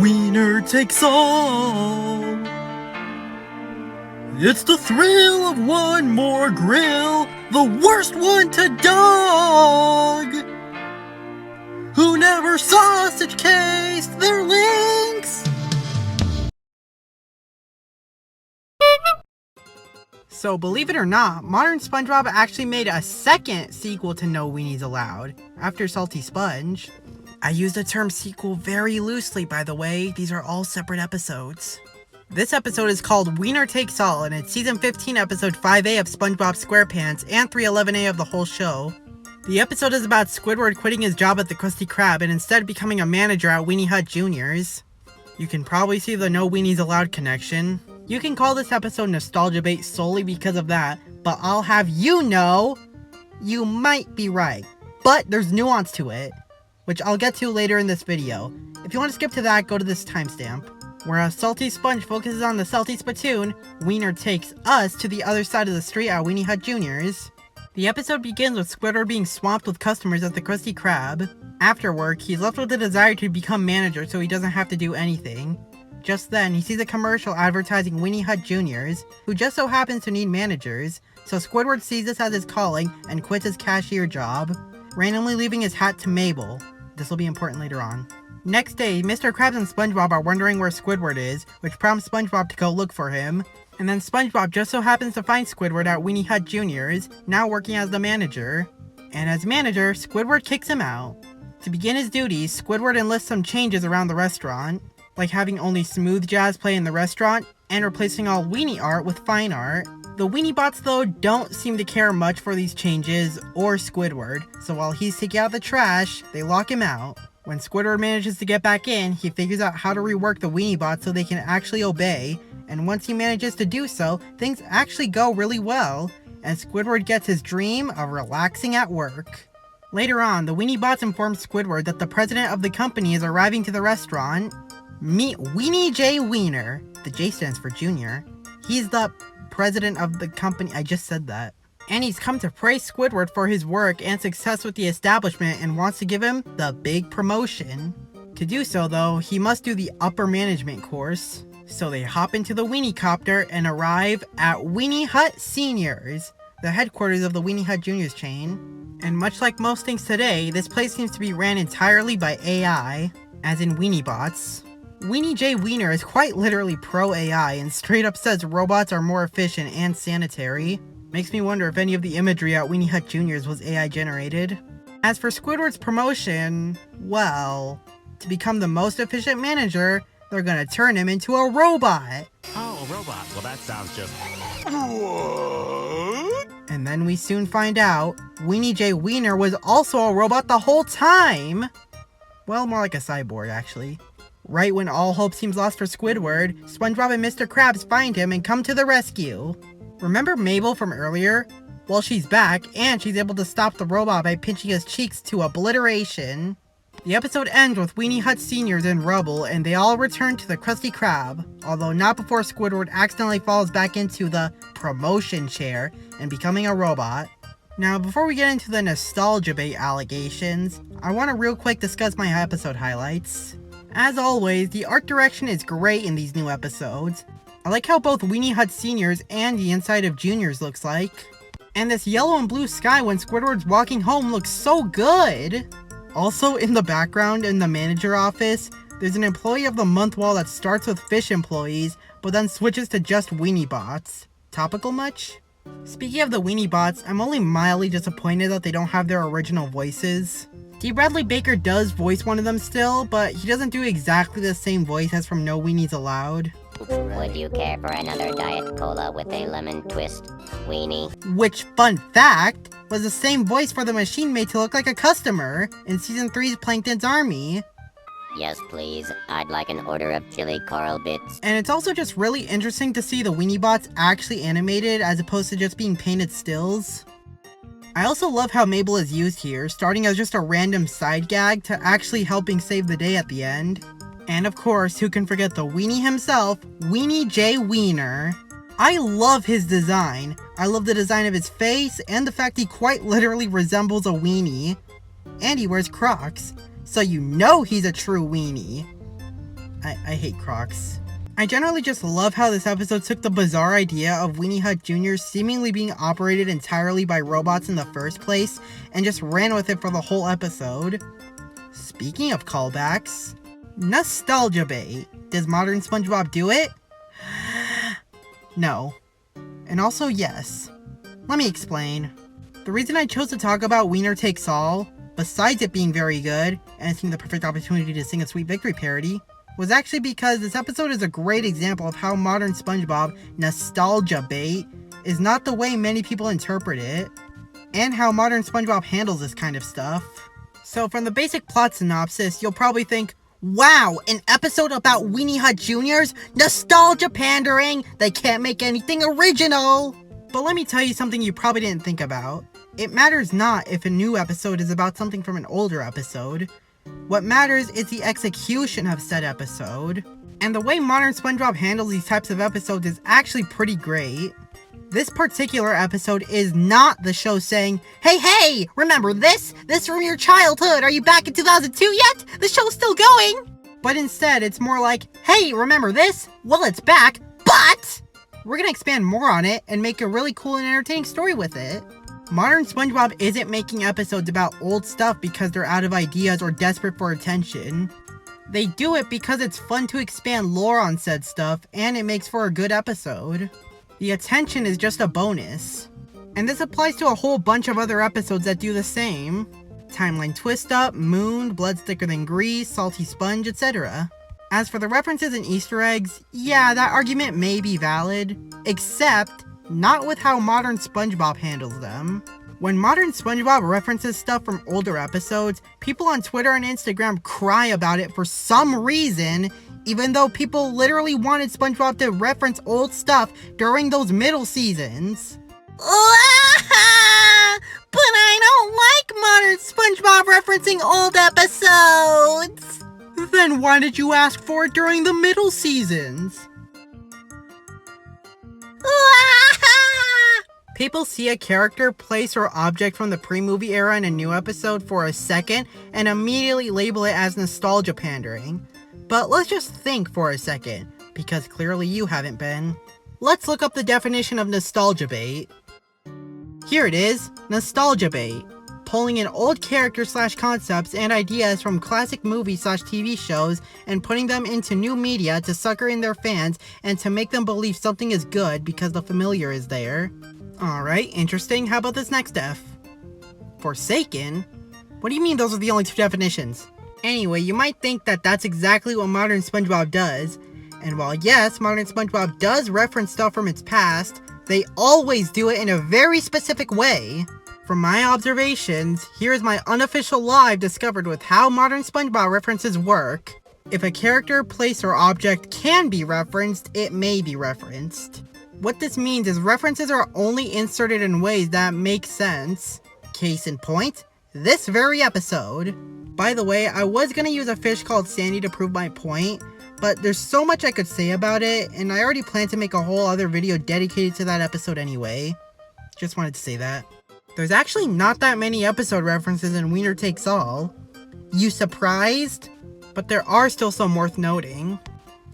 Winner takes all. It's the thrill of one more grill, the worst one to dog. Who never sausage cased their links? So believe it or not, modern SpongeBob actually made a second sequel to No Weenies Allowed, after Salty Sponge. I use the term sequel very loosely, by the way. These are all separate episodes. This episode is called Winner Takes All, and it's Season 15, Episode 5A of SpongeBob SquarePants, and 311A of the whole show. The episode is about Squidward quitting his job at the Krusty Krab and instead becoming a manager at Weenie Hut Junior's. You can probably see the No Weenies Allowed connection. You can call this episode Nostalgia Bait solely because of that, but I'll have you know, you might be right. But there's nuance to it, which I'll get to later in this video. If you want to skip to that, go to this timestamp. Whereas Salty Sponge focuses on the Salty Spittoon, Wiener takes us to the other side of the street at Weenie Hut Junior's. The episode begins with Squidward being swamped with customers at the Krusty Krab. After work, he's left with the desire to become manager so he doesn't have to do anything. Just then, he sees a commercial advertising Weenie Hut Junior's, who just so happens to need managers, so Squidward sees this as his calling and quits his cashier job, randomly leaving his hat to Mabel. This will be important later on. Next day, Mr. Krabs and SpongeBob are wondering where Squidward is, which prompts SpongeBob to go look for him. And then SpongeBob just so happens to find Squidward at Weenie Hut Junior's, now working as the manager. And as manager, Squidward kicks him out. To begin his duties, Squidward enlists some changes around the restaurant, like having only smooth jazz play in the restaurant, and replacing all weenie art with fine art. The Weenie Bots though don't seem to care much for these changes, or Squidward, so while he's taking out the trash, they lock him out. When Squidward manages to get back in, he figures out how to rework the Weenie Bots so they can actually obey, and once he manages to do so, things actually go really well, and Squidward gets his dream of relaxing at work. Later on, the Weenie Bots inform Squidward that the president of the company is arriving to the restaurant. Meet Weenie J. Wiener. The J stands for Junior. He's the president of the company. I just said that. And he's come to praise Squidward for his work and success with the establishment and wants to give him the big promotion. To do so though, he must do the upper management course. So they hop into the Weenie Copter and arrive at Weenie Hut Seniors, the headquarters of the Weenie Hut Juniors chain. And much like most things today, this place seems to be ran entirely by AI, as in Weenie Bots. Weenie J. Wiener is quite literally pro-AI and straight up says robots are more efficient and sanitary. Makes me wonder if any of the imagery at Weenie Hut Juniors was AI generated. As for Squidward's promotion, well, to become the most efficient manager, they're gonna turn him into a robot. Oh, a robot. Well, that sounds just... What? And then we soon find out, Weenie J. Wiener was also a robot the whole time! Well, more like a cyborg, actually. Right when all hope seems lost for Squidward, SpongeBob and Mr. Krabs find him and come to the rescue. Remember Mabel from earlier? Well, she's back, and she's able to stop the robot by pinching his cheeks to obliteration. The episode ends with Weenie Hut Seniors in rubble, and they all return to the Krusty Krab, although not before Squidward accidentally falls back into the promotion chair and becoming a robot. Now, before we get into the nostalgia bait allegations, I want to real quick discuss my episode highlights. As always, the art direction is great in these new episodes. I like how both Weenie Hut Seniors and the inside of Juniors looks like. And this yellow and blue sky when Squidward's walking home looks so good! Also, in the background in the manager office, there's an employee of the month wall that starts with fish employees, but then switches to just Weenie Bots. Topical much? Speaking of the Weenie Bots, I'm only mildly disappointed that they don't have their original voices. D. Bradley Baker does voice one of them still, but he doesn't do exactly the same voice as from No Weenies Allowed. Would you care for another Diet Cola with a lemon twist, Weenie? Which, fun fact, was the same voice for the machine made to look like a customer in Season 3's Plankton's Army. Yes, please. I'd like an order of chili coral bits. And it's also just really interesting to see the Weenie Bots actually animated as opposed to just being painted stills. I also love how Mabel is used here, starting as just a random side gag to actually helping save the day at the end. And of course, who can forget the weenie himself, Weenie J. Wiener. I love his design. I love the design of his face and the fact he quite literally resembles a weenie. And he wears Crocs, so you know he's a true weenie. I hate Crocs. I generally just love how this episode took the bizarre idea of Weenie Hut Jr. seemingly being operated entirely by robots in the first place and just ran with it for the whole episode. Speaking of callbacks, nostalgia bait. Does modern SpongeBob do it? No. And also yes. Let me explain. The reason I chose to talk about Wiener Takes All, besides it being very good and seeing the perfect opportunity to sing a Sweet Victory parody, was actually because this episode is a great example of how modern SpongeBob nostalgia bait is not the way many people interpret it, and how modern SpongeBob handles this kind of stuff. So from the basic plot synopsis, you'll probably think, wow, an episode about Weenie Hut Juniors? Nostalgia pandering! They can't make anything original! But let me tell you something you probably didn't think about. It matters not if a new episode is about something from an older episode. What matters is the execution of said episode. And the way modern SpongeBob handles these types of episodes is actually pretty great. This particular episode is not the show saying, hey, remember this? This from your childhood, are you back in 2002 yet? The show's still going! But instead, it's more like, hey, remember this? Well, it's back, but we're gonna expand more on it and make a really cool and entertaining story with it. Modern SpongeBob isn't making episodes about old stuff because they're out of ideas or desperate for attention. They do it because it's fun to expand lore on said stuff, and it makes for a good episode. The attention is just a bonus. And this applies to a whole bunch of other episodes that do the same. Timeline Twist Up, Moon, Blood Thicker Than Grease, Salty Sponge, etc. As for the references and Easter eggs, yeah, that argument may be valid, except not with how modern SpongeBob handles them. When modern SpongeBob references stuff from older episodes, people on Twitter and Instagram cry about it for some reason, even though people literally wanted SpongeBob to reference old stuff during those middle seasons. But I don't like modern SpongeBob referencing old episodes! Then why did you ask for it during the middle seasons? People see a character, place, or object from the pre-movie era in a new episode for a second and immediately label it as nostalgia pandering. But let's just think for a second, because clearly you haven't been. Let's look up the definition of nostalgia bait. Here it is, nostalgia bait. Pulling in old characters / concepts and ideas from classic movies / TV shows and putting them into new media to sucker in their fans and to make them believe something is good because the familiar is there. Alright, interesting. How about this next F? Forsaken? What do you mean those are the only two definitions? Anyway, you might think that that's exactly what modern SpongeBob does. And while yes, modern SpongeBob does reference stuff from its past, they always do it in a very specific way. From my observations, here is my unofficial law I've discovered with how modern SpongeBob references work. If a character, place, or object can be referenced, it may be referenced. What this means is references are only inserted in ways that make sense. Case in point, this very episode. By the way, I was gonna use a fish called Sandy to prove my point, but there's so much I could say about it, and I already plan to make a whole other video dedicated to that episode anyway. Just wanted to say that. There's actually not that many episode references in Wiener Takes All. You surprised? But there are still some worth noting.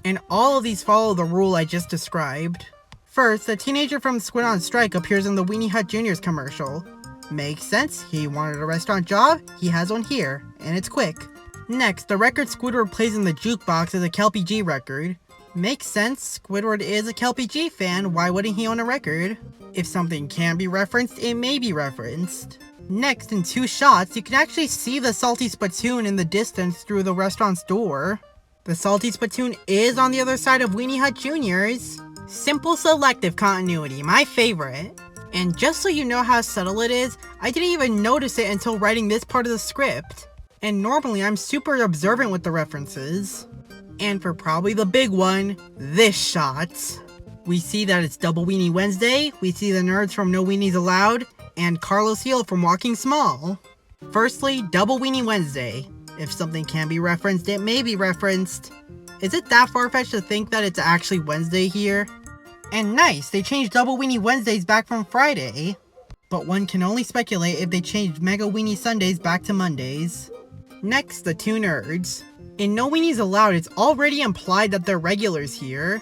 And all of these follow the rule I just described. First, the teenager from Squid on Strike appears in the Weenie Hut Juniors commercial. Makes sense, he wanted a restaurant job, he has one here, and it's quick. Next, the record Squidward plays in the jukebox is a Kelpie G record. Makes sense, Squidward is a Kelpie G fan, why wouldn't he own a record? If something can be referenced, it may be referenced. Next, in 2 shots, you can actually see the Salty Spittoon in the distance through the restaurant's door. The Salty Spittoon is on the other side of Weenie Hut Juniors. Simple selective continuity, my favorite. And just so you know how subtle it is, I didn't even notice it until writing this part of the script. And normally I'm super observant with the references. And for probably the big one, this shot. We see that it's Double Weenie Wednesday, we see the nerds from No Weenies Allowed, and Carlos Heel from Walking Small. Firstly, Double Weenie Wednesday. If something can be referenced, it may be referenced. Is it that far-fetched to think that it's actually Wednesday here? And nice, they changed Double Weenie Wednesdays back from Friday. But one can only speculate if they changed Mega Weenie Sundays back to Mondays. Next, the 2 nerds. In No Weenies Allowed, it's already implied that they're regulars here.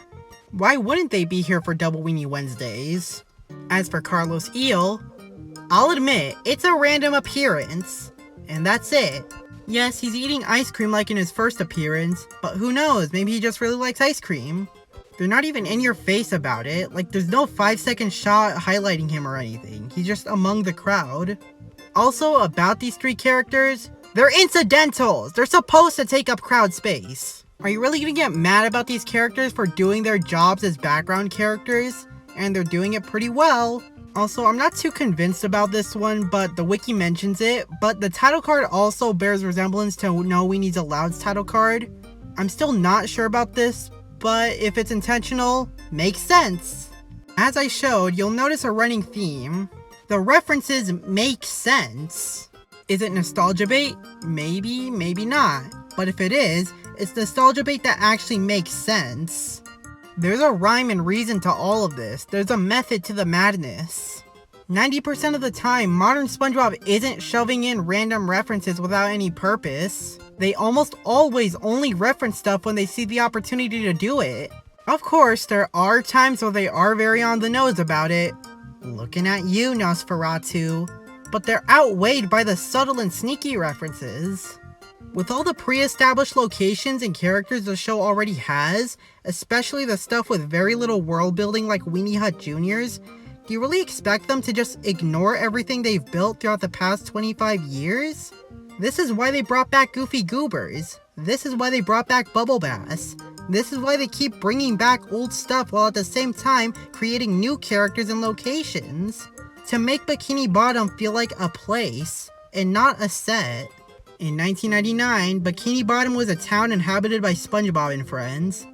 Why wouldn't they be here for Double Weenie Wednesdays? As for Carlos Eel, I'll admit, it's a random appearance. And that's it. Yes, he's eating ice cream like in his first appearance, but who knows, maybe he just really likes ice cream. They're not even in your face about it, like there's no 5-second shot highlighting him or anything. He's just among the crowd. Also, about these 3 characters, they're incidentals! They're supposed to take up crowd space. Are you really gonna get mad about these characters for doing their jobs as background characters? And they're doing it pretty well. Also, I'm not too convinced about this one, but the wiki mentions it, but the title card also bears resemblance to No Weenies Alloud's title card. I'm still not sure about this, but if it's intentional, makes sense. As I showed, you'll notice a running theme. The references make sense. Is it nostalgia bait? Maybe, maybe not. But if it is, it's nostalgia bait that actually makes sense. There's a rhyme and reason to all of this. There's a method to the madness. 90% of the time, modern SpongeBob isn't shoving in random references without any purpose. They almost always only reference stuff when they see the opportunity to do it. Of course, there are times where they are very on the nose about it. Looking at you, Nosferatu. But they're outweighed by the subtle and sneaky references. With all the pre-established locations and characters the show already has, especially the stuff with very little world building like Weenie Hut Jr.'s, do you really expect them to just ignore everything they've built throughout the past 25 years? This is why they brought back Goofy Goobers. This is why they brought back Bubble Bass. This is why they keep bringing back old stuff while at the same time creating new characters and locations. To make Bikini Bottom feel like a place, and not a set. In 1999, Bikini Bottom was a town inhabited by SpongeBob and friends.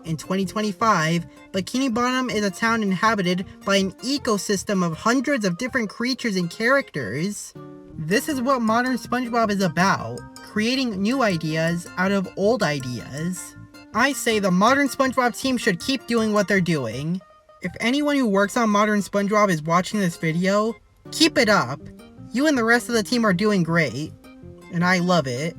In 2025, Bikini Bottom is a town inhabited by an ecosystem of hundreds of different creatures and characters. This is what modern SpongeBob is about, creating new ideas out of old ideas. I say the modern SpongeBob team should keep doing what they're doing. If anyone who works on modern SpongeBob is watching this video, keep it up. You and the rest of the team are doing great. And I love it.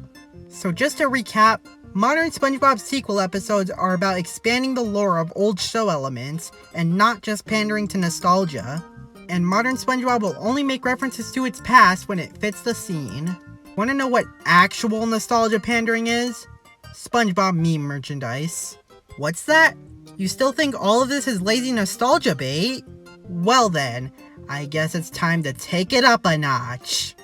So just to recap, modern SpongeBob sequel episodes are about expanding the lore of old show elements and not just pandering to nostalgia. And modern SpongeBob will only make references to its past when it fits the scene. Want to know what actual nostalgia pandering is? SpongeBob meme merchandise. What's that? You still think all of this is lazy nostalgia bait? Well then, I guess it's time to take it up a notch.